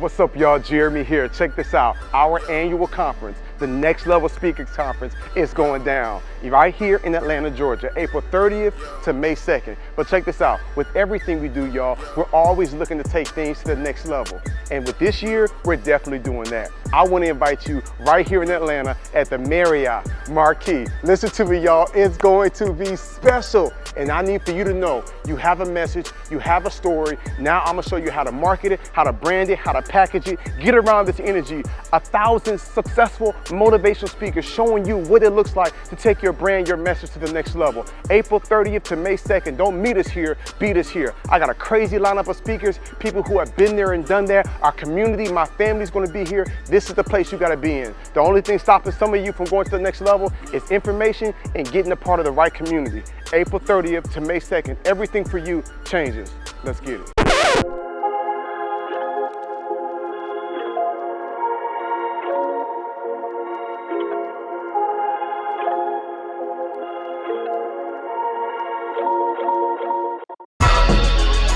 What's up, y'all? Jeremy here. Check this out. Our annual conference, the Next Level Speakers Conference, is going down right here in Atlanta, Georgia, April 30th to May 2nd. But check this out. With everything we do, y'all, we're always looking to take things to the next level. And with this year, we're definitely doing that. I want to invite you right here in Atlanta at the Marriott Marquis. Listen to me, y'all. It's going to be special. And I need for you to know you have a message, you have a story. Now I'm going to show you how to market it, how to brand it, how to package it. Get around this energy. 1,000 successful motivational speakers showing you what it looks like to take your brand, your message to the next level. April 30th to May 2nd. Don't meet us here, beat us here. I got a crazy lineup of speakers, people who have been there and done that. Our community, my family's going to be here. This is the place you got to be in. The only thing stopping some of you from going to the next level is information and getting a part of the right community. April 30th to May 2nd. Everything for you changes. Let's get it.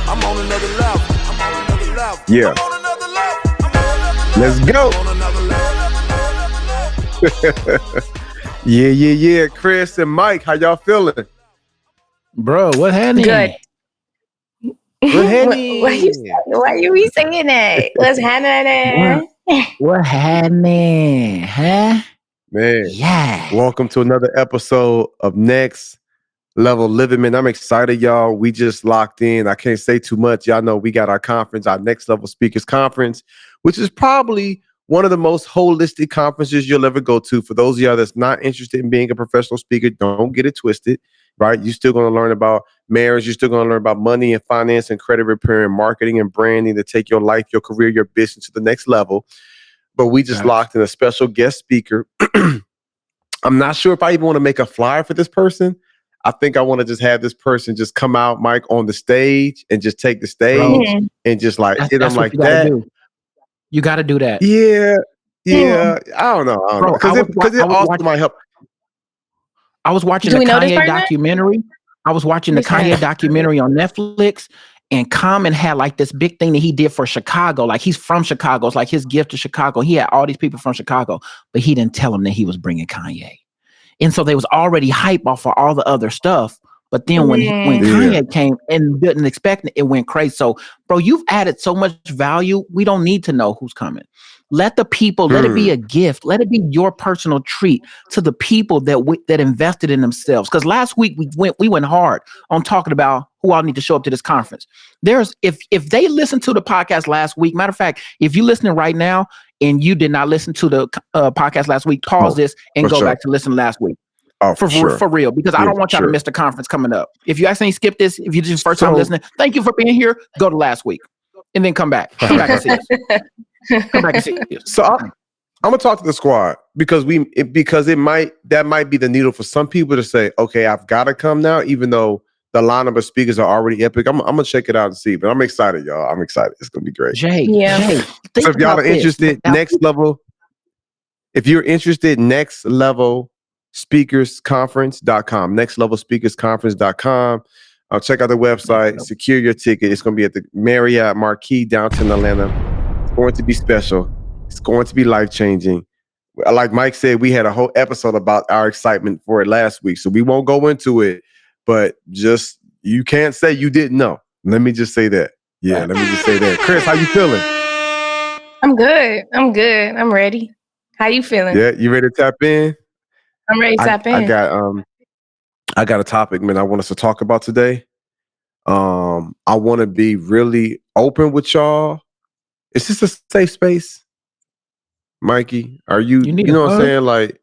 I'm on another level. I'm on another level. Yeah. I'm on another level. I'm on another level. Let's go. I'm on another level. Yeah. Chris and Mike, how y'all feeling? Bro, what happened? Good. What happened? Why you be saying that? What's happening? What happening? Huh? Man, Yeah. welcome to another episode of Next Level Living. Man, I'm excited, y'all. We just locked in. I can't say too much. Y'all know we got our conference, our Next Level Speakers Conference, which is probably one of the most holistic conferences you'll ever go to. For those of y'all that's not interested in being a professional speaker, don't get it twisted, right? You're still going to learn about marriage. You're still going to learn about money and finance and credit repair and marketing and branding to take your life, your career, your business to the next level. But we just locked in a special guest speaker. I'm not sure if I even want to make a flyer for this person. I think I want to just have this person just come out, Mike, on the stage and just take the stage and just like hit them like that. You got to do that. Yeah. I don't know. Because it also might help. I was watching the Kanye documentary. I was watching the Kanye documentary on Netflix, and Common had like this big thing that he did for Chicago. Like he's from Chicago. It's like his gift to Chicago. He had all these people from Chicago, but he didn't tell them that he was bringing Kanye. And so they was already hype off for all the other stuff. But then when Kanye came and didn't expect it, it went crazy. So, bro, you've added so much value. We don't need to know who's coming. Let the people, let it be a gift. Let it be your personal treat to the people that invested in themselves. Because last week we went hard on talking about who all need to show up to this conference. If they listened to the podcast last week, matter of fact, if you're listening right now and you did not listen to the podcast last week, pause this and go back to listen last week. Oh, for real, because I don't want y'all to miss the conference coming up. If you accidentally skip this, if you just first time listening, thank you for being here. Go to last week and then come back. Come back and see us. Come back and see us. So I'm gonna talk to the squad because that might be the needle for some people to say, okay, I've got to come now, even though the lineup of speakers are already epic. I'm gonna check it out and see. But I'm excited, y'all. I'm excited. It's gonna be great. Jay, so if y'all are interested, next level. If you're interested, next level. speakersconference.com, nextlevelspeakersconference.com. Check out the website, secure your ticket. It's going to be at the Marriott Marquis, downtown Atlanta. It's going to be special. It's going to be life-changing. Like Mike said, we had a whole episode about our excitement for it last week, so we won't go into it, but just, you can't say you didn't know. Let me just say that. Yeah, let me just say that. Chris, how you feeling? I'm good. I'm ready. How you feeling? Yeah, you ready to tap in? I'm ready to tap in. I got a topic, man, I want us to talk about today. I want to be really open with y'all. Is this a safe space? Mikey, are you know what I'm saying? Like,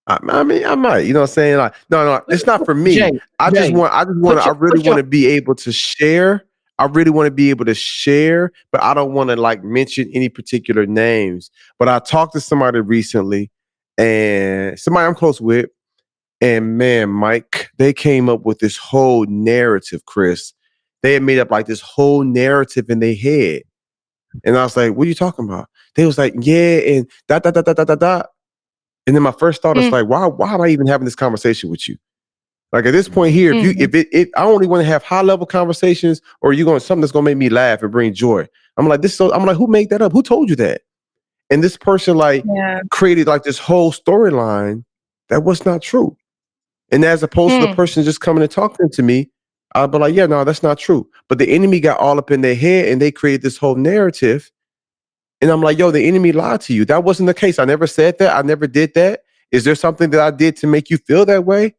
I mean, I might, you know what I'm saying? Like, no, it's not for me. I really want to be able to share. I really want to be able to share, but I don't want to like mention any particular names. But I talked to somebody recently, and somebody I'm close with, and man, Mike, they came up with this whole narrative, Chris. They had made up like this whole narrative in their head. And I was like, what are you talking about? They was like, yeah, and da. And then my first thought is like, why am I even having this conversation with you? Like at this point here, if I only want to have high level conversations, or you going something that's gonna make me laugh and bring joy. I'm like this. So I'm like, who made that up? Who told you that? And this person like created like this whole storyline that was not true. And as opposed to the person just coming and talking to me, I'll be like, yeah, no, that's not true. But the enemy got all up in their head and they created this whole narrative. And I'm like, yo, the enemy lied to you. That wasn't the case. I never said that. I never did that. Is there something that I did to make you feel that way?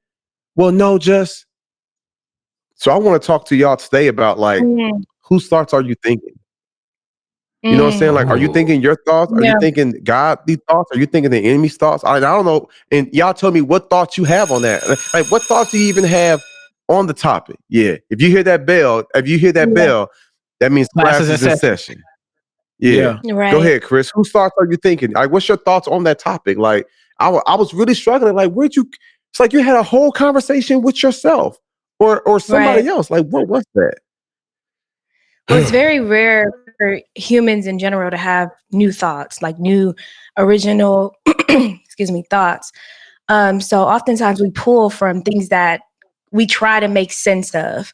Well, no, just. So I want to talk to y'all today about like, whose thoughts are you thinking? You know what I'm saying? Like, are you thinking your thoughts? Are you thinking godly thoughts? Are you thinking the enemy's thoughts? I don't know. And y'all tell me what thoughts you have on that. Like, what thoughts do you even have on the topic? Yeah. If you hear that bell, that means class is in session. Yeah. Right. Go ahead, Chris. Whose thoughts are you thinking? Like, what's your thoughts on that topic? Like, I was really struggling. Like, it's like you had a whole conversation with yourself or somebody else. Like, what was that? Well, it's very rare for humans in general to have new thoughts, like new original, thoughts. So oftentimes we pull from things that we try to make sense of.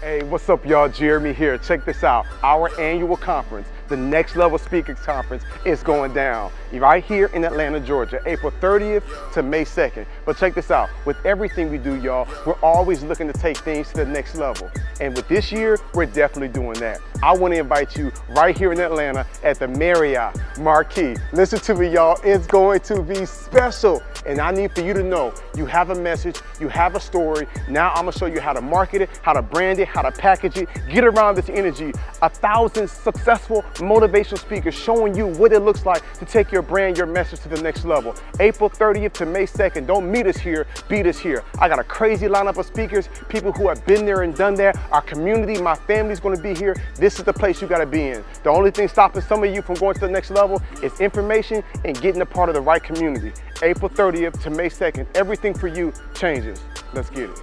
Hey, what's up, y'all? Jeremy here. Check this out. Our annual conference, the Next Level Speakers Conference, is going down right here in Atlanta, Georgia, April 30th to May 2nd. But check this out. With everything we do, y'all, we're always looking to take things to the next level. And with this year, we're definitely doing that. I want to invite you right here in Atlanta at the Marriott Marquis. Listen to me, y'all. It's going to be special. And I need for you to know you have a message, you have a story. Now I'm going to show you how to market it, how to brand it, how to package it. Get around this energy. 1,000 successful motivational speakers showing you what it looks like to take your brand, your message to the next level. April 30th to May 2nd. Don't meet us here, beat us here. I got a crazy lineup of speakers, people who have been there and done that. Our community, my family's going to be here. This is the place you got to be in. The only thing stopping some of you from going to the next level is information and getting a part of the right community. April 30th to May 2nd. Everything for you changes. Let's get it.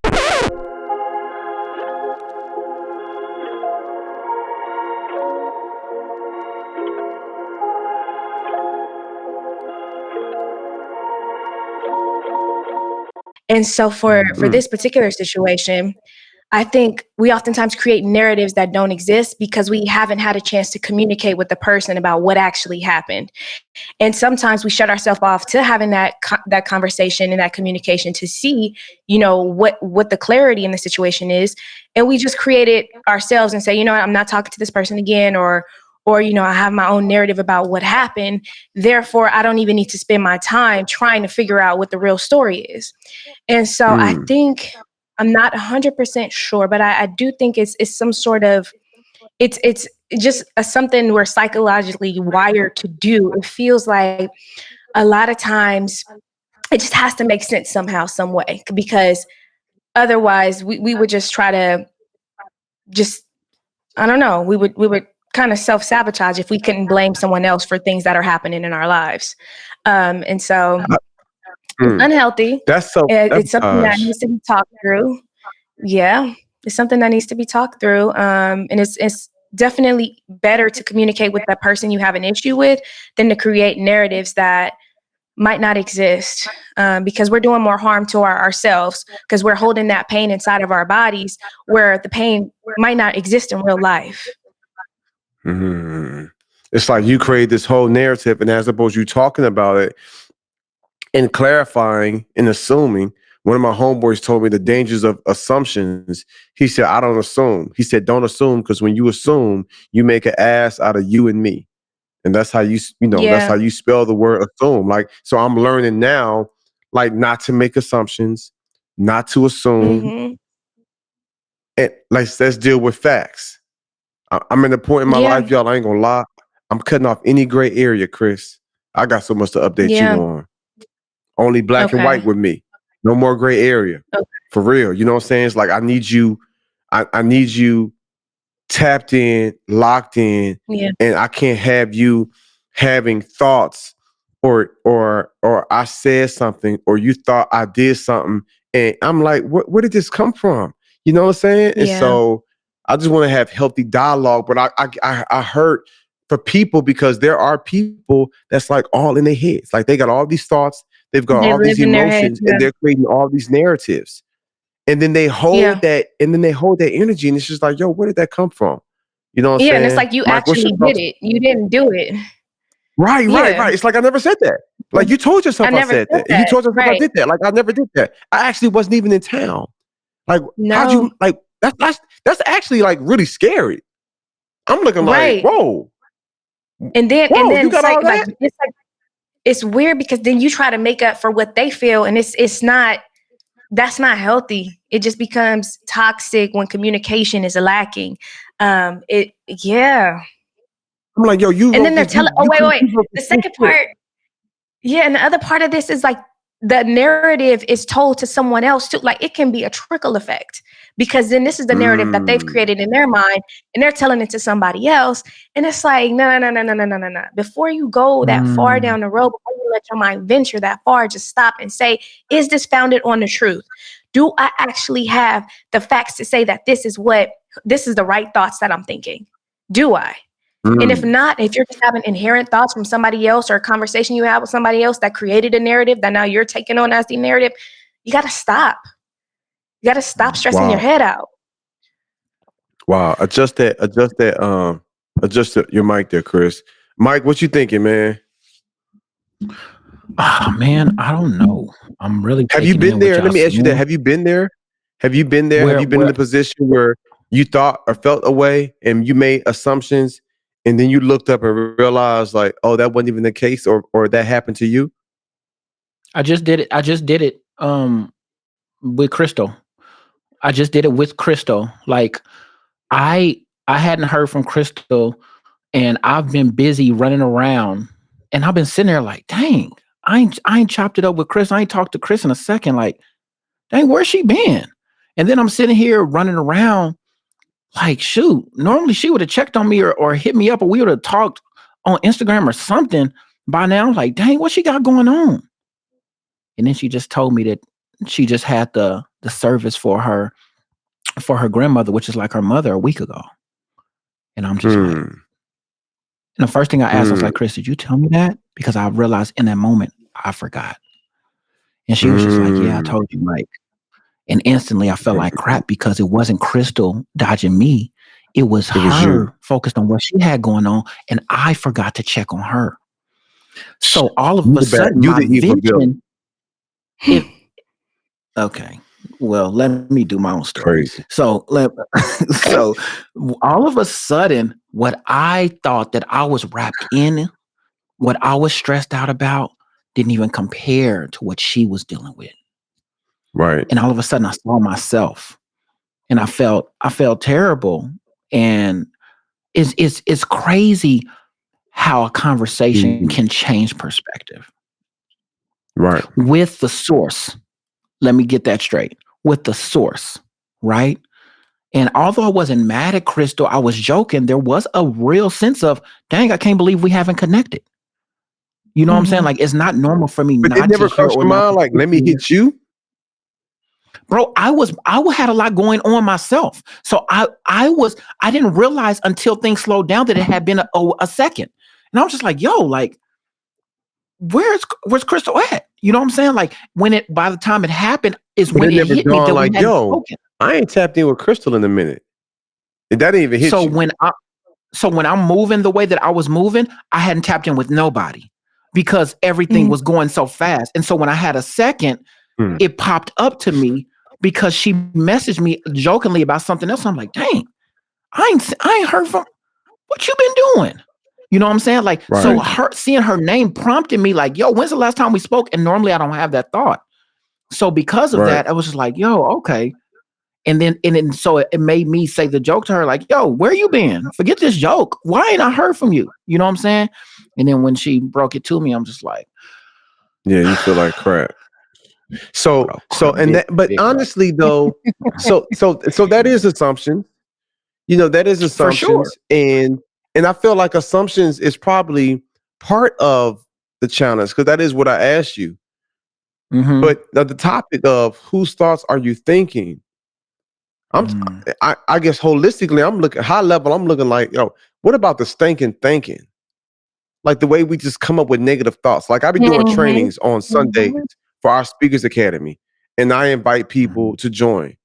And so for this particular situation, I think we oftentimes create narratives that don't exist because we haven't had a chance to communicate with the person about what actually happened. And sometimes we shut ourselves off to having that conversation and that communication to see, what the clarity in the situation is. And we just create it ourselves and say, I'm not talking to this person again, or I have my own narrative about what happened. Therefore, I don't even need to spend my time trying to figure out what the real story is. And so I think, I'm not 100% sure, but I do think it's some sort of, it's just something we're psychologically wired to do. It feels like a lot of times it just has to make sense somehow, some way, because otherwise we would just try to I don't know, we would kind of self-sabotage if we couldn't blame someone else for things that are happening in our lives. And so unhealthy. It's something that needs to be talked through. Yeah, it's something that needs to be talked through. And it's definitely better to communicate with that person you have an issue with than to create narratives that might not exist, because we're doing more harm to ourselves because we're holding that pain inside of our bodies where the pain might not exist in real life. It's like you create this whole narrative, and as opposed to you talking about it and clarifying and assuming. One of my homeboys told me the dangers of assumptions. He said, I don't assume. He said, don't assume, because when you assume, you make an ass out of you and me. And that's how that's how you spell the word assume. Like, so I'm learning now, like, not to make assumptions, not to assume. And like, let's deal with facts. I'm in the point in my life, y'all, I ain't gonna lie. I'm cutting off any gray area, Chris. I got so much to update you on. Only black and white with me. No more gray area. For real. You know what I'm saying? It's like I need you tapped in, locked in, and I can't have you having thoughts or I said something or you thought I did something and I'm like, where did this come from? You know what I'm saying? And so I just want to have healthy dialogue, but I hurt for people because there are people that's like all in their heads. Like they got all these thoughts, they've got all these emotions, and they're creating all these narratives. and then they hold that, energy, and it's just like, yo, where did that come from? You know what I'm saying? And it's like you Mike, actually did it. You didn't do it. Right. It's like I never said that. Like you told yourself I said that. You told yourself I did that. Like I never did that. I actually wasn't even in town. Like how'd you like that's actually like really scary. I'm looking like, whoa. And then you got all that? It's weird because then you try to make up for what they feel, and that's not healthy. It just becomes toxic when communication is lacking. I'm like, yo, you. And then they're telling. Wait. The second part. Yeah, and the other part of this is like the narrative is told to someone else too. Like it can be a trickle effect because then this is the narrative that they've created in their mind, and they're telling it to somebody else. And it's like, no. Before you go that far down the road, before you let your mind venture that far, just stop and say, is this founded on the truth? Do I actually have the facts to say that this is the right thoughts that I'm thinking? Do I? And if not, if you're just having inherent thoughts from somebody else or a conversation you have with somebody else that created a narrative that now you're taking on as the narrative, you got to stop. You got to stop stressing your head out. Wow. Adjust your mic there, Chris. Mike, what you thinking, man? Oh, man, I don't know. I'm really. Have you been there? Let me ask you that. Have you been there? Have you been there? Have you been in a position where you thought or felt a way and you made assumptions and then you looked up and realized like, oh, that wasn't even the case or that happened to you? I just did it with Krystle. I just did it with Krystle. Like I hadn't heard from Krystle and I've been busy running around and I've been sitting there like, dang, I ain't chopped it up with Chris. I ain't talked to Chris in a second. Like, dang, where's she been? And then I'm sitting here running around like, shoot, normally she would have checked on me or hit me up or we would have talked on Instagram or something by now. I'm like, dang, what she got going on? And then she just told me that she just had the service for her grandmother, which is like her mother, a week ago. And I'm just like, and the first thing I asked, I was like, Chris, did you tell me that? Because I realized in that moment, I forgot. And she was just like, yeah, I told you, Mike. And instantly I felt like crap because it wasn't Krystle dodging me. It was her focused on what she had going on. And I forgot to check on her. So all of a sudden, my vision. Okay. Well, let me do my own story. Crazy. So all of a sudden, what I thought that I was wrapped in, what I was stressed out about, didn't even compare to what she was dealing with. Right. And all of a sudden I saw myself and I felt terrible. And it's crazy how a conversation can change perspective. Right. With the source. Let me get that straight. With the source, right? And although I wasn't mad at Krystle, I was joking. There was a real sense of, dang, I can't believe we haven't connected. You know what I'm saying? Like, it's not normal for me but not it never to hear crossed or your not mind, like, let me hit you? Bro, I had a lot going on myself. So I didn't realize until things slowed down that it had been a second. And I was just like, yo, like, where's Krystle at? You know what I'm saying? Like by the time it happened is when it hit me that like, we hadn't yo, spoken. I ain't tapped in with Krystle in a minute. That didn't even hit you. So when I'm moving the way that I was moving, I hadn't tapped in with nobody because everything was going so fast. And so when I had a second, it popped up to me because she messaged me jokingly about something else. I'm like, dang, I ain't heard from what you been doing. You know what I'm saying? Like, so seeing her name prompted me like, yo, when's the last time we spoke? And normally I don't have that thought. So because of that, I was just like, yo, okay. And then so it made me say the joke to her, like, yo, where you been? Forget this joke. Why ain't I heard from you? You know what I'm saying? And then when she broke it to me, I'm just like, yeah, you feel like crap. But honestly though, so that is assumption. You know, that is assumptions. And I feel like assumptions is probably part of the challenge because that is what I asked you. But the topic of whose thoughts are you thinking? I guess holistically, I'm looking high level. I'm looking like, yo, what about the stinking thinking? Like the way we just come up with negative thoughts. Like I be doing trainings on Sundays for our Speakers Academy, and I invite people to join.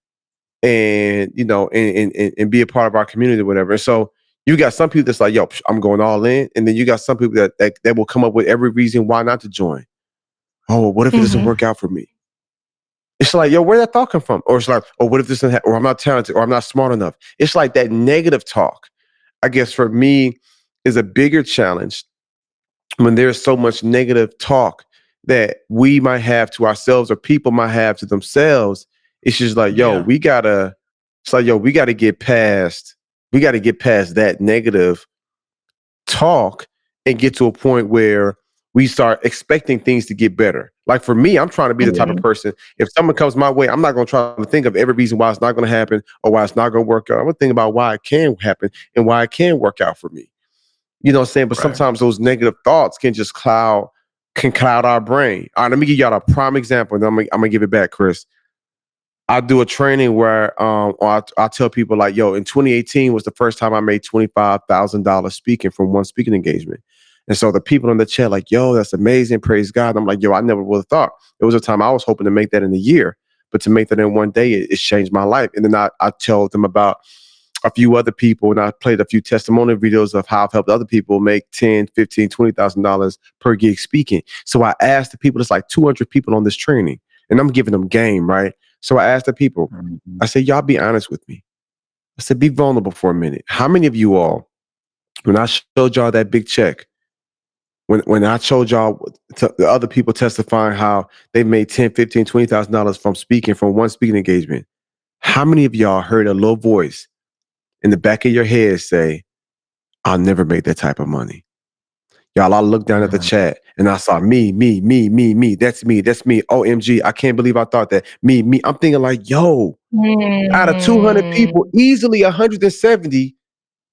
and and be a part of our community or whatever. And so you got some people that's like, yo, I'm going all in. And then you got some people that will come up with every reason why not to join. Oh, what if it doesn't work out for me? It's like, yo, where did that thought come from? Or it's like, oh, what if this doesn't or I'm not talented, or I'm not smart enough. It's like that negative talk, I guess for me, is a bigger challenge when there's so much negative talk that we might have to ourselves or people might have to themselves. It's just like, yo, we gotta get past that negative talk and get to a point where we start expecting things to get better. Like for me, I'm trying to be the type of person, if someone comes my way, I'm not going to try to think of every reason why it's not going to happen or why it's not going to work out. I'm going to think about why it can happen and why it can work out for me. You know what I'm saying? But sometimes those negative thoughts can just cloud our brain. All right, let me give y'all a prime example, and then I'm gonna give it back, Chris. I do a training where I tell people like, yo, in 2018 was the first time I made $25,000 speaking from one speaking engagement. And so the people in the chat like, yo, that's amazing. Praise God. And I'm like, yo, I never would have thought. It was a time I was hoping to make that in a year, but to make that in one day, it changed my life. And then I tell them about a few other people, and I played a few testimonial videos of how I've helped other people make $10,000, $15,000, $20,000 per gig speaking. So I asked the people, there's like 200 people on this training, and I'm giving them game, right? So I asked the people, I said, y'all be honest with me. I said, be vulnerable for a minute. How many of you all, when I showed y'all that big check, when I showed y'all the other people testifying how they made $10,000, $15,000, $20,000 from speaking from one speaking engagement, how many of y'all heard a little voice in the back of your head say, I'll never make that type of money? Y'all, I looked down at the chat and I saw me. That's me. OMG, I can't believe I thought that. Me. I'm thinking like, yo, out of 200 people, easily 170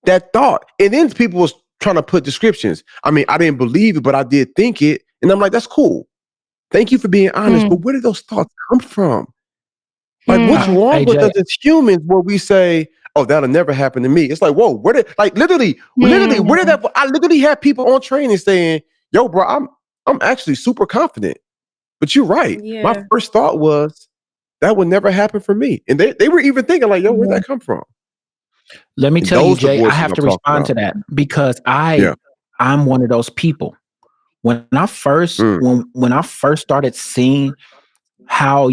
that thought. And then people was trying to put descriptions. I mean, I didn't believe it, but I did think it. And I'm like, that's cool. Thank you for being honest. But where did those thoughts come from? Like, what's wrong with us as humans where we say, oh, that'll never happen to me? It's like, whoa, where did, like, literally, where did that, I literally had people on training saying, yo, bro, I'm actually super confident. But you're right. Yeah. My first thought was, that would never happen for me. And they were even thinking like, yo, where'd that come from? Let me tell you, Jay, I have to respond to that because I'm one of those people. When I first when I first started seeing how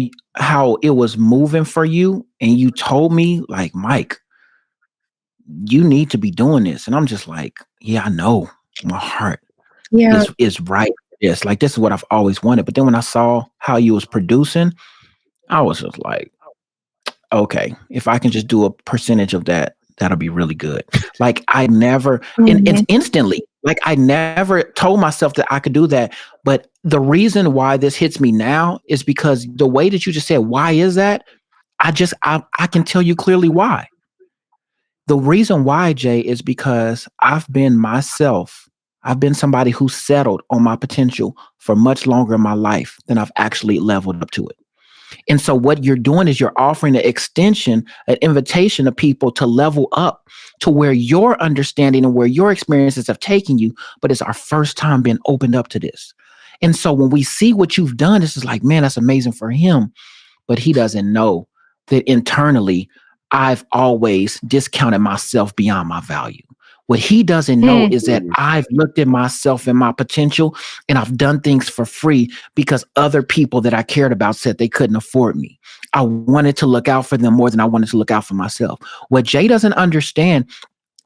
it was moving for you, and you told me like, Mike, you need to be doing this, and I'm just like, yeah, I know, my heart is right. Yes, like this is what I've always wanted. But then when I saw how you was producing, I was just like, okay, if I can just do a percentage of that, that'll be really good. Like I never, and instantly, like I never told myself that I could do that. But the reason why this hits me now is because the way that you just said, why is that? I can tell you clearly why. The reason why, Jay, is because I've been myself. I've been somebody who settled on my potential for much longer in my life than I've actually leveled up to it. And so what you're doing is you're offering an extension, an invitation to people to level up to where your understanding and where your experiences have taken you, but it's our first time being opened up to this. And so when we see what you've done, this is like, man, that's amazing for him. But he doesn't know that internally, I've always discounted myself beyond my value. What he doesn't know is that I've looked at myself and my potential, and I've done things for free because other people that I cared about said they couldn't afford me. I wanted to look out for them more than I wanted to look out for myself. What Jay doesn't understand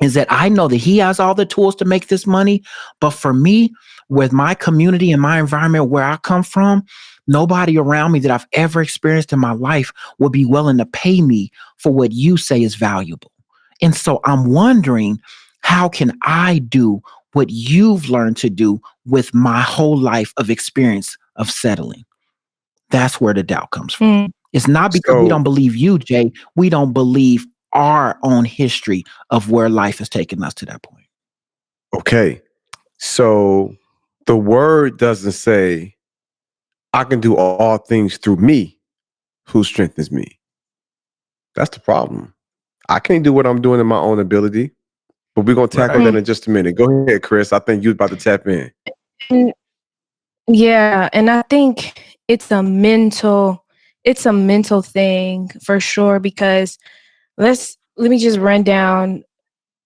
is that I know that he has all the tools to make this money. But for me, with my community and my environment where I come from, nobody around me that I've ever experienced in my life would be willing to pay me for what you say is valuable. And so I'm wondering, how can I do what you've learned to do with my whole life of experience of settling? That's where the doubt comes from. It's not because we don't believe you, Jay. We don't believe our own history of where life has taken us to that point. Okay. So the word doesn't say, I can do all things through me who strengthens me. That's the problem. I can't do what I'm doing in my own ability. But we're going to tackle that in just a minute. Go ahead, Chris. I think you're about to tap in. Yeah, and I think it's a mental it's a mental thing for sure, because let me just run down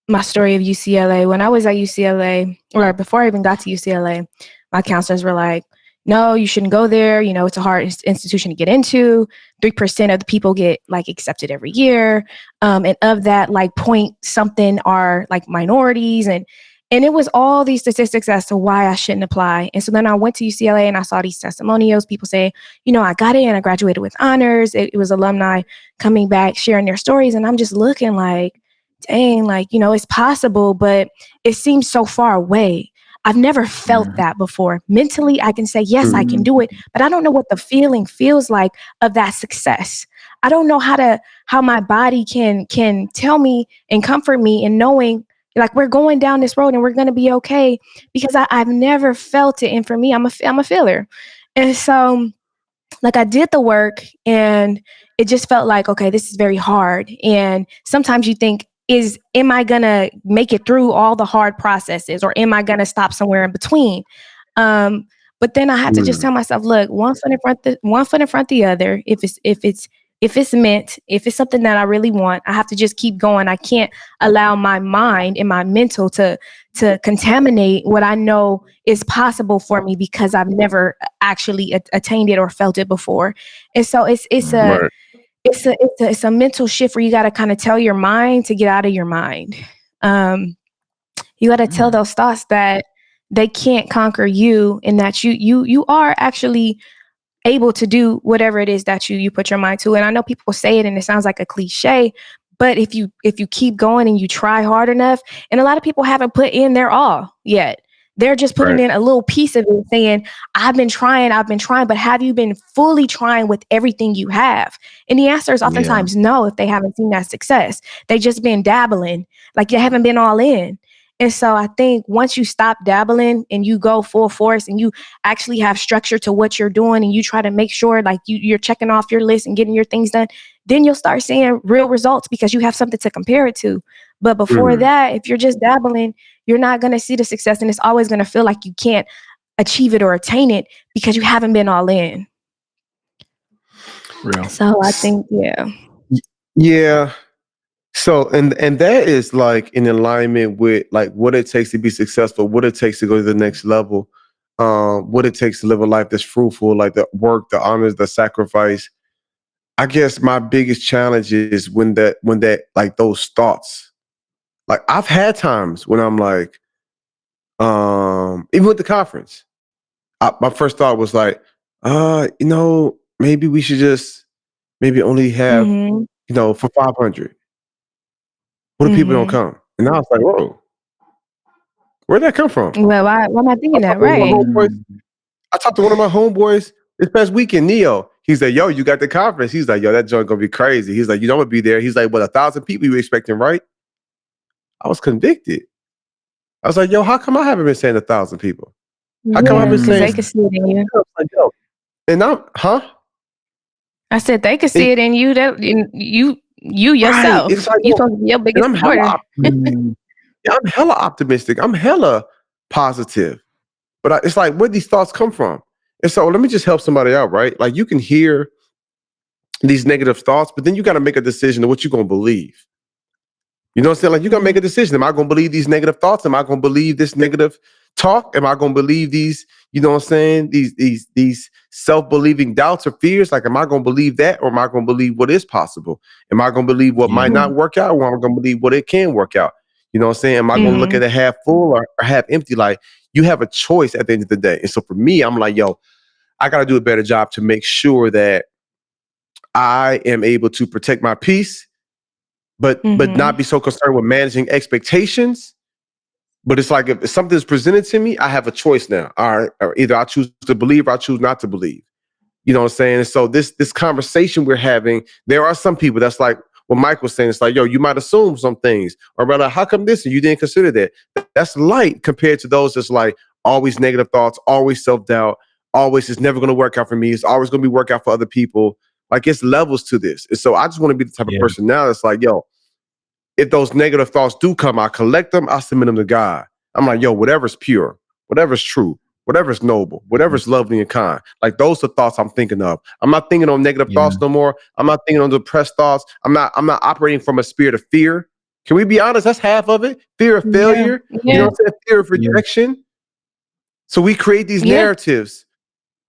my story of UCLA. When I was at UCLA, or before I even got to UCLA, my counselors were like, no, you shouldn't go there. You know, it's a hard institution to get into. 3% of the people get like accepted every year. And of that, like point something are like minorities. And it was all these statistics as to why I shouldn't apply. And so then I went to UCLA and I saw these testimonials, people saying, you know, I got in, I graduated with honors. It was alumni coming back, sharing their stories. And I'm just looking like, dang, like, you know, it's possible, but it seems so far away. I've never felt that before. Mentally, I can say, yes, I can do it, but I don't know what the feeling feels like of that success. I don't know how my body can tell me and comfort me in knowing like we're going down this road and we're going to be okay, because I've never felt it. And for me, I'm a feeler. And so like I did the work and it just felt like, okay, this is very hard. And sometimes you think, am I going to make it through all the hard processes, or am I going to stop somewhere in between? But then I had to just tell myself, look, one foot in front of the other. If it's meant, if it's something that I really want, I have to just keep going. I can't allow my mind and my mental to contaminate what I know is possible for me, because I've never actually attained it or felt it before. And so it's a mental shift where you got to kind of tell your mind to get out of your mind. You got to tell those thoughts that they can't conquer you, and that you are actually able to do whatever it is that you put your mind to. And I know people say it and it sounds like a cliche, but if you keep going and you try hard enough, and a lot of people haven't put in their all yet. They're just putting in a little piece of it, saying, I've been trying, but have you been fully trying with everything you have? And the answer is oftentimes no, if they haven't seen that success. They just been dabbling, like they haven't been all in. And so I think once you stop dabbling and you go full force and you actually have structure to what you're doing, and you try to make sure like you're checking off your list and getting your things done, then you'll start seeing real results because you have something to compare it to. But before that, if you're just dabbling, you're not going to see the success, and it's always going to feel like you can't achieve it or attain it because you haven't been all in. Real. So I think, Yeah. So, and that is like in alignment with like what it takes to be successful, what it takes to go to the next level, what it takes to live a life that's fruitful, like the work, the honors, the sacrifice. I guess my biggest challenge is when that like those thoughts, like I've had times when I'm like, even with the conference, my first thought was like, maybe we should just maybe only have, for 500. What if people don't come? And I was like, whoa, where'd that come from? Well, why am I thinking that? Right. I talked to one of my homeboys this past weekend, Neo. He's like, yo, you got the conference. He's like, yo, that joint gonna be crazy. He's like, I'm gonna be there. He's like, 1,000 people you were expecting, right? I was convicted. I was like, yo, how come I haven't been saying 1,000 people? How come I've been saying? They can see it in you. Like, yo. And I said they could see it in you. That you yourself. Right. It's like, you're supposed to be your biggest supporter. I'm hella optimistic. I'm hella positive. But it's like, where these thoughts come from? And so let me just help somebody out, right? Like you can hear these negative thoughts, but then you got to make a decision of what you're going to believe. You know what I'm saying? Like you got to make a decision. Am I going to believe these negative thoughts? Am I going to believe this negative talk? Am I going to believe these, you know what I'm saying? These self-believing doubts or fears? Like, am I going to believe that, or am I going to believe what is possible? Am I going to believe what might not work out, or am I going to believe what it can work out? You know what I'm saying? Am I going to look at it half full or half empty? Like you have a choice at the end of the day. And so for me, I'm like, yo, I got to do a better job to make sure that I am able to protect my peace, but not be so concerned with managing expectations. But it's like if something's presented to me, I have a choice now. All right, or either I choose to believe or I choose not to believe. You know what I'm saying? And so this conversation we're having, there are some people that's like what Mike was saying. It's like, yo, you might assume some things, or rather, how come this and you didn't consider that? That's light compared to those that's like always negative thoughts, always self-doubt, always it's never going to work out for me. It's always going to be work out for other people. Like it's levels to this. And so I just want to be the type of person now that's like, yo, if those negative thoughts do come, I collect them, I submit them to God. I'm like, yo, whatever's pure, whatever's true, whatever's noble, whatever's lovely and kind. Like those are thoughts I'm thinking of. I'm not thinking on negative thoughts no more. I'm not thinking on depressed thoughts. I'm not operating from a spirit of fear. Can we be honest? That's half of it. Fear of failure. Yeah. You know what I'm saying? Fear of rejection. So we create these narratives.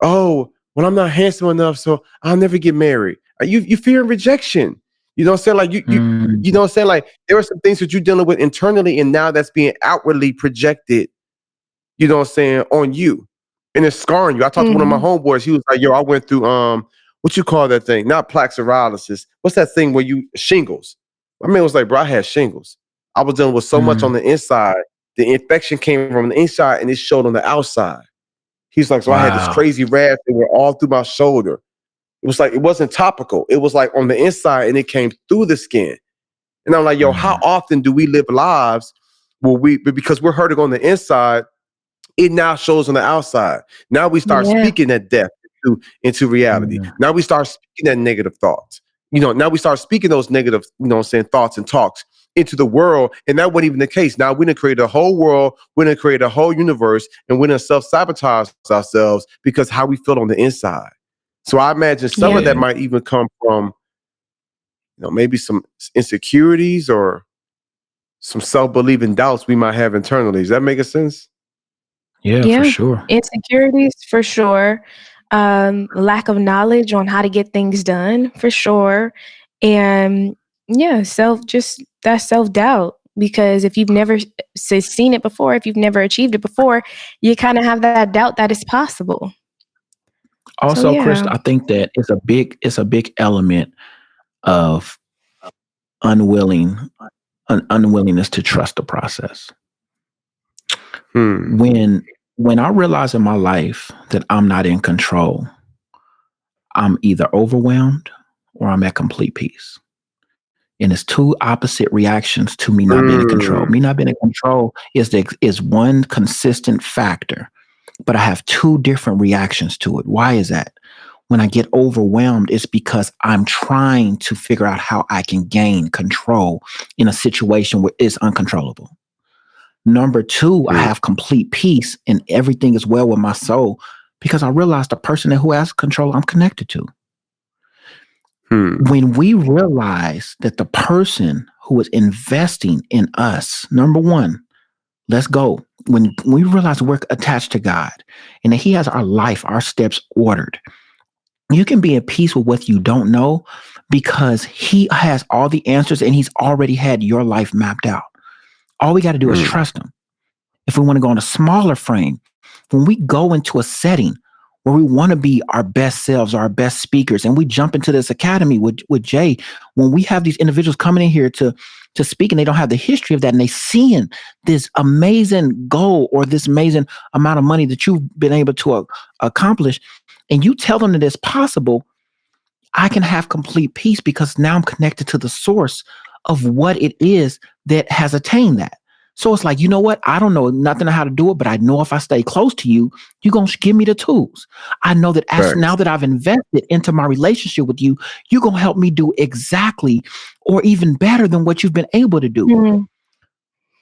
Oh, well, I'm not handsome enough, so I'll never get married. You fear rejection. You know what I'm saying? Like you know what I'm saying? Like there are some things that you're dealing with internally, and now that's being outwardly projected, you know what I'm saying, on you. And it's scarring you. I talked to one of my homeboys. He was like, yo, I went through what you call that thing? Not plaque psoriasis. What's that thing where you shingles? My man was like, bro, I had shingles. I was dealing with so much on the inside. The infection came from the inside and it showed on the outside. He's like, so I had this crazy rash that went all through my shoulder. It was like, it wasn't topical. It was like on the inside and it came through the skin. And I'm like, yo, how often do we live lives where because we're hurting on the inside, it now shows on the outside. Now we start speaking that death into reality. Now we start speaking that negative thoughts. You know, now we start speaking those negative, you know what I'm saying, thoughts and talks into the world. And that wasn't even the case. Now we're going to create a whole world. We're going to create a whole universe. And we're going to self-sabotage ourselves because how we feel on the inside. So I imagine some of that might even come from, you know, maybe some insecurities or some self-belief and doubts we might have internally. Does that make sense? Yeah, for sure. Insecurities, for sure. Lack of knowledge on how to get things done, for sure. And that self-doubt. Because if you've never seen it before, if you've never achieved it before, you kind of have that doubt that it's possible. Also, Krystle, I think that it's a big element of unwillingness to trust the process. When I realize in my life that I'm not in control, I'm either overwhelmed or I'm at complete peace. And it's two opposite reactions to me not being in control. Me not being in control is one consistent factor, but I have two different reactions to it. Why is that? When I get overwhelmed, it's because I'm trying to figure out how I can gain control in a situation where it's uncontrollable. Number two, I have complete peace and everything is well with my soul because I realize the person who has control I'm connected to. When we realize that the person who is investing in us, number one, let's go. When we realize we're attached to God and that He has our life, our steps ordered, you can be at peace with what you don't know because He has all the answers and He's already had your life mapped out. All we got to do is trust Him. If we want to go on a smaller frame, when we go into a setting where we want to be our best selves, our best speakers, and we jump into this academy with Jay, when we have these individuals coming in here to speak and they don't have the history of that and they seeing this amazing goal or this amazing amount of money that you've been able to accomplish, and you tell them that it's possible, I can have complete peace because now I'm connected to the source of what it is that has attained that. So it's like, you know what? I don't know nothing on how to do it, but I know if I stay close to you, you're going to give me the tools. I know that now that I've invested into my relationship with you, you're going to help me do exactly or even better than what you've been able to do.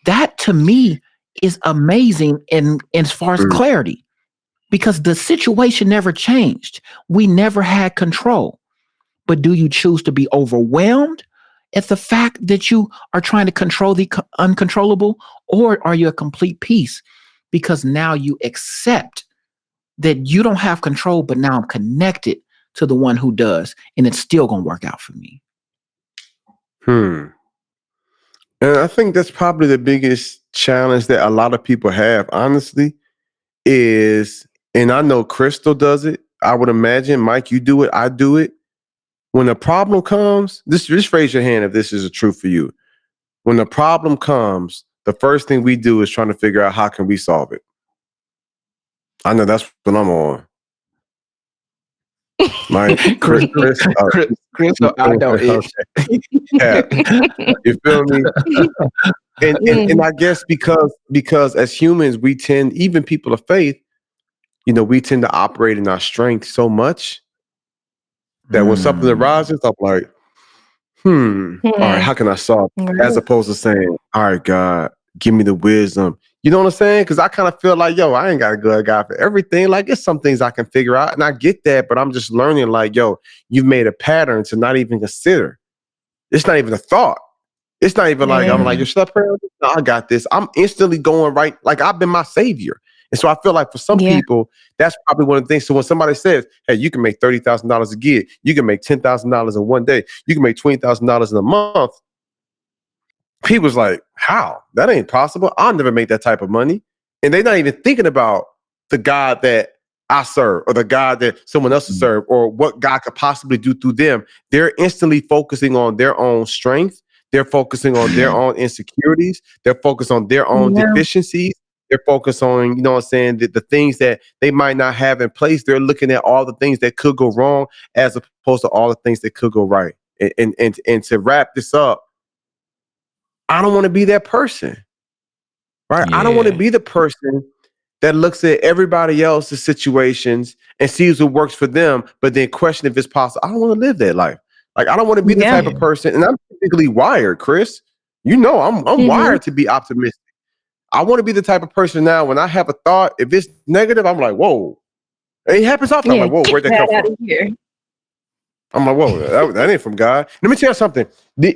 That to me is amazing in as far as clarity, because the situation never changed. We never had control. But do you choose to be overwhelmed at the fact that you are trying to control the uncontrollable, or are you at complete peace because now you accept that you don't have control, but now I'm connected to the one who does, and it's still going to work out for me? And I think that's probably the biggest challenge that a lot of people have, honestly, is, and I know Krystle does it. I would imagine, Mike, you do it. I do it. When a problem comes, just raise your hand if this is true for you. When the problem comes, the first thing we do is trying to figure out how can we solve it. I know that's what I'm on. Mike, Krystle, I know it. Yeah. You feel me? And I guess because as humans, we tend, even people of faith, you know, we tend to operate in our strength so much that when something arises, I'm like, all right, how can I solve it? As opposed to saying, all right, God, give me the wisdom, You know what I'm saying? Because I kind of feel like, yo, I ain't got a good guy for everything. Like, it's some things I can figure out. And I get that, but I'm just learning, like, yo, you've made a pattern to not even consider. It's not even a thought. It's not even like, I'm like, you shut up, no, I got this. I'm instantly going right. Like, I've been my savior. And so I feel like for some people, that's probably one of the things. So when somebody says, hey, you can make $30,000 a gig, you can make $10,000 in one day, you can make $20,000 in a month. People's like, how? That ain't possible. I'll never make that type of money. And they're not even thinking about the God that I serve or the God that someone else serve or what God could possibly do through them. They're instantly focusing on their own strength. They're focusing on their own insecurities. They're focused on their own deficiencies. They're focused on, you know what I'm saying, the things that they might not have in place. They're looking at all the things that could go wrong as opposed to all the things that could go right. And to wrap this up, I don't want to be that person, right? I don't want to be the person that looks at everybody else's situations and sees what works for them, but then question if it's possible. I don't want to live that life. Like, I don't want to be the type of person, and I'm typically wired, Chris. You know, I'm wired to be optimistic. I want to be the type of person now, when I have a thought, if it's negative, I'm like, whoa. It happens often. I'm like, whoa, where'd that come from? I'm like, whoa, that ain't from God. Let me tell you something.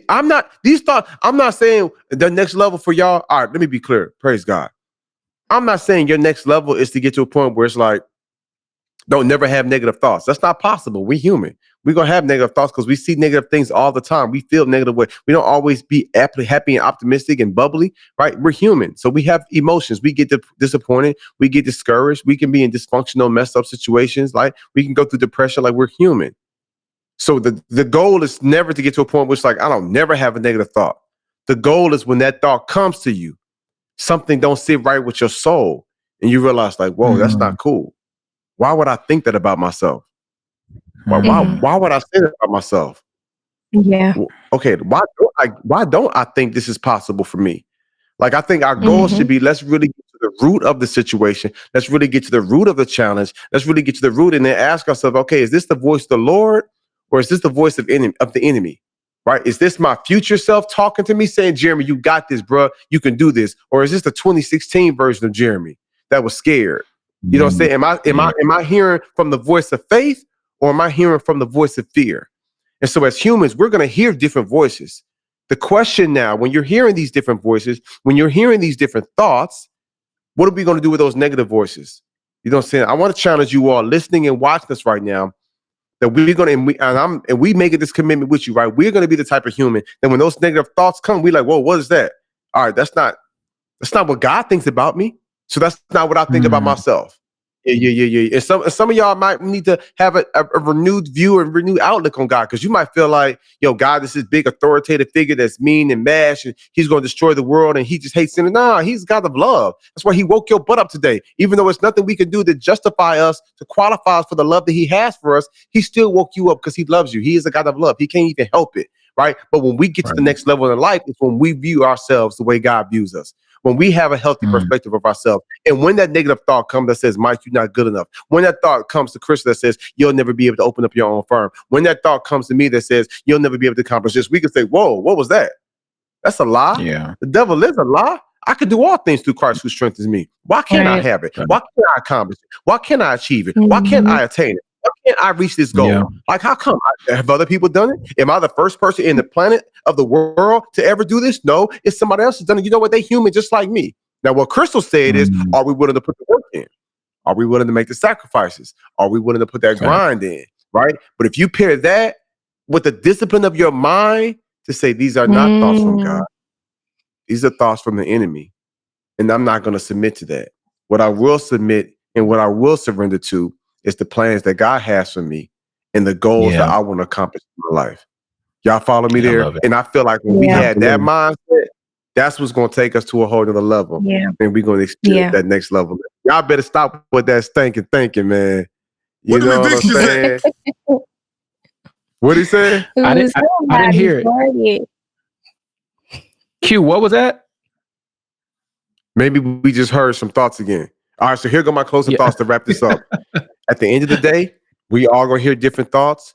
I'm not saying the next level for y'all. All right, let me be clear. Praise God. I'm not saying your next level is to get to a point where it's like, don't never have negative thoughts. That's not possible. We're human. We're going to have negative thoughts because we see negative things all the time. We feel negative way. We don't always be happy and optimistic and bubbly, right? We're human. So we have emotions. We get disappointed. We get discouraged. We can be in dysfunctional, messed up situations. Like, we can go through depression. Like, we're human. So the goal is never to get to a point where it's like, I don't never have a negative thought. The goal is when that thought comes to you, something don't sit right with your soul. And you realize, like, whoa, that's not cool. Why would I think that about myself? Why would I say that about myself? Yeah. Okay, why don't I think this is possible for me? Like, I think our goal should be, let's really get to the root of the situation. Let's really get to the root of the challenge. Let's really get to the root and then ask ourselves, okay, is this the voice of the Lord or is this the voice of the enemy? Right? Is this my future self talking to me saying, Jeremy, you got this, bro. You can do this. Or is this the 2016 version of Jeremy that was scared? You know what I'm saying? Am I hearing from the voice of faith or am I hearing from the voice of fear? And so as humans, we're going to hear different voices. The question now, when you're hearing these different voices, when you're hearing these different thoughts, what are we going to do with those negative voices? You know what I'm saying? I want to challenge you all listening and watching us right now that we're going to, and we making this commitment with you, right? We're going to be the type of human that when those negative thoughts come, we're like, whoa, what is that? All right, that's not what God thinks about me. So that's not what I think about myself. Yeah. And some of y'all might need to have a renewed view and renewed outlook on God, because you might feel like, yo, God is this big authoritative figure that's mean and mash, and he's going to destroy the world, and he just hates sin. Nah, he's God of love. That's why he woke your butt up today. Even though it's nothing we can do to justify us, to qualify us for the love that he has for us, he still woke you up because he loves you. He is a God of love. He can't even help it, right? But when we get to the next level in life, it's when we view ourselves the way God views us. When we have a healthy perspective of ourselves. And when that negative thought comes that says, Mike, you're not good enough. When that thought comes to Krystle that says, you'll never be able to open up your own firm. When that thought comes to me that says, you'll never be able to accomplish this, we can say, whoa, what was that? That's a lie. Yeah. The devil is a lie. I can do all things through Christ who strengthens me. Why can't I have it? Why can't I accomplish it? Why can't I achieve it? Why can't I attain it? Why can't I reach this goal? Yeah. Like, how come? Have other people done it? Am I the first person in the planet of the world to ever do this? No, it's somebody else who's done it. You know what? They human just like me. Now, what Krystle said is, are we willing to put the work in? Are we willing to make the sacrifices? Are we willing to put that grind in? Right? But if you pair that with the discipline of your mind to say, these are not thoughts from God. These are thoughts from the enemy. And I'm not going to submit to that. What I will submit and what I will surrender to is the plans that God has for me and the goals that I want to accomplish in my life. Y'all follow me there? And I feel like when we had that mindset, that's what's going to take us to a whole other level. Yeah. And we're going to experience that next level. Y'all better stop with that stinking thinking, man. You know what I'm saying? What'd he say? I didn't hear it. Q, what was that? Maybe we just heard some thoughts again. All right, so here go my closing thoughts to wrap this up. At the end of the day, we all going to hear different thoughts.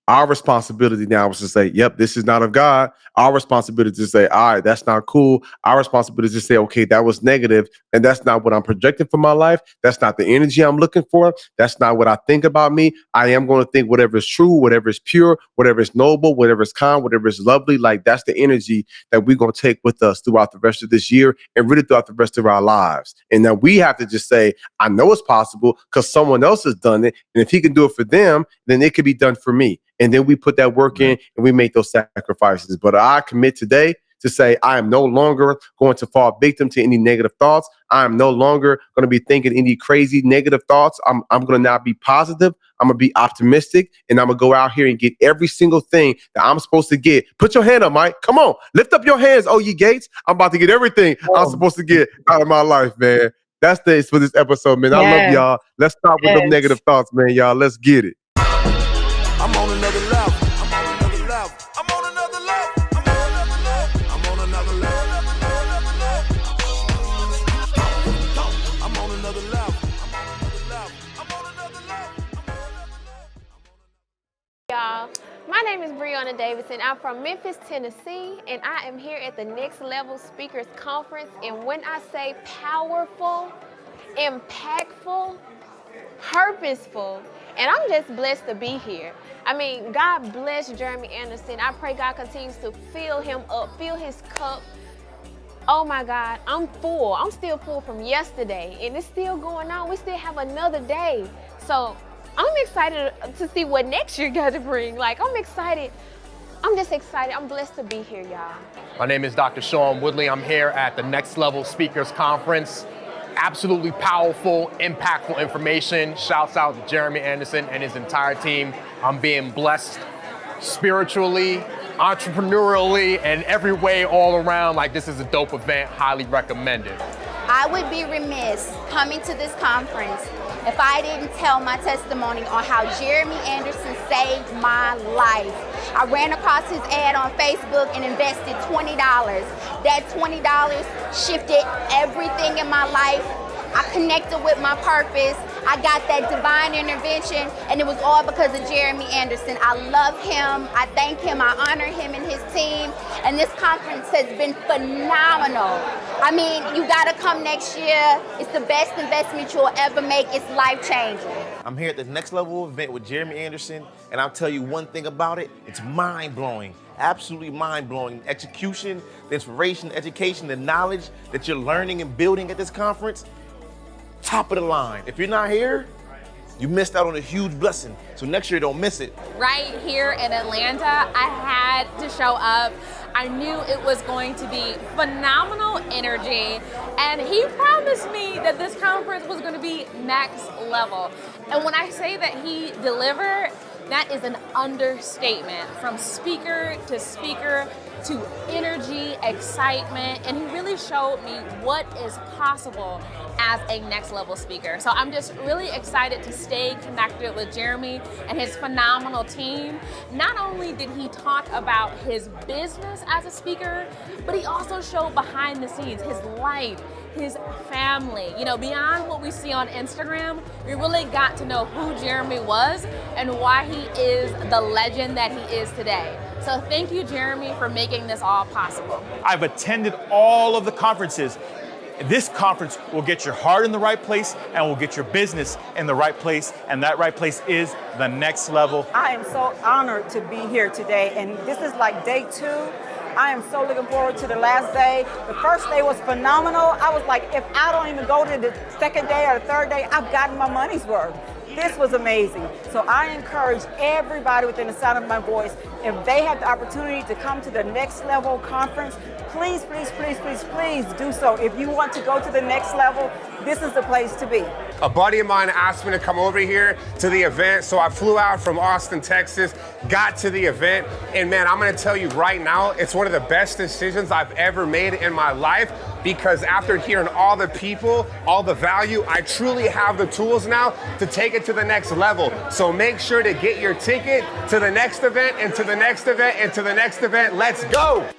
Our responsibility now is to say, yep, this is not of God. Our responsibility is to say, all right, that's not cool. Our responsibility is to say, okay, that was negative, and that's not what I'm projecting for my life. That's not the energy I'm looking for. That's not what I think about me. I am going to think whatever is true, whatever is pure, whatever is noble, whatever is kind, whatever is lovely. Like, that's the energy that we're going to take with us throughout the rest of this year and really throughout the rest of our lives. And now we have to just say, I know it's possible because someone else has done it. And if he can do it for them, then it could be done for me. And then we put that work in and we make those sacrifices. But I commit today to say I am no longer going to fall victim to any negative thoughts. I am no longer going to be thinking any crazy negative thoughts. I'm going to now be positive. I'm going to be optimistic, and I'm going to go out here and get every single thing that I'm supposed to get. Put your hand up, Mike. Come on. Lift up your hands, oh ye gates. I'm about to get everything I'm supposed to get out of my life, man. That's the for this episode, man. I love y'all. Let's stop with them negative thoughts, man, y'all. Let's get it. I'm on another level. I'm on another level. I'm on another level. I'm on another level. I'm on another level. I'm on another level. Y'all, my name is Breonna Davidson. I'm from Memphis, Tennessee, and I am here at the Next Level Speakers Conference. And when I say powerful, impactful, purposeful, and I'm just blessed to be here. I mean, God bless Jeremy Anderson. I pray God continues to fill him up, fill his cup. Oh my God, I'm full. I'm still full from yesterday, and it's still going on. We still have another day. So I'm excited to see what next year got to bring. Like, I'm excited. I'm just excited. I'm blessed to be here, y'all. My name is Dr. Sean Woodley. I'm here at the Next Level Speakers Conference. Absolutely powerful, impactful information. Shouts out to Jeremy Anderson and his entire team. I'm being blessed spiritually, entrepreneurially, and every way all around. Like, this is a dope event, highly recommended. I would be remiss coming to this conference if I didn't tell my testimony on how Jeremy Anderson saved my life. I ran across his ad on Facebook and invested $20. That $20 shifted everything in my life. I connected with my purpose. I got that divine intervention, and it was all because of Jeremy Anderson. I love him. I thank him. I honor him and his team. And this conference has been phenomenal. I mean, you got to come next year. It's the best investment you'll ever make. It's life-changing. I'm here at the Next Level event with Jeremy Anderson, and I'll tell you one thing about it. It's mind-blowing. Absolutely mind-blowing. Execution, the inspiration, the education, the knowledge that you're learning and building at this conference, top of the line. If you're not here, you missed out on a huge blessing. So next year, don't miss it. Right here in Atlanta, I had to show up. I knew it was going to be phenomenal energy, and he promised me that this conference was going to be next level. And when I say that he delivered, that is an understatement. From speaker to energy, excitement, and he really showed me what is possible as a next level speaker. So I'm just really excited to stay connected with Jeremy and his phenomenal team. Not only did he talk about his business as a speaker, but he also showed behind the scenes, his life, his family. You know, beyond what we see on Instagram, we really got to know who Jeremy was and why he is the legend that he is today. So thank you, Jeremy, for making this all possible. I've attended all of the conferences. This conference will get your heart in the right place and will get your business in the right place, and that right place is the Next Level. I am so honored to be here today, and this is like day 2. I am so looking forward to the last day. The first day was phenomenal. I was like, if I don't even go to the second day or the third day, I've gotten my money's worth. This was amazing. So I encourage everybody within the sound of my voice, if they have the opportunity to come to the Next Level conference, please, please, please, please, please do so. If you want to go to the next level, this is the place to be. A buddy of mine asked me to come over here to the event, so I flew out from Austin, Texas, got to the event, and man, I'm gonna tell you right now, it's one of the best decisions I've ever made in my life, because after hearing all the people, all the value, I truly have the tools now to take it to the next level. So make sure to get your ticket to the next event, and to the next event, and to the next event. Let's go!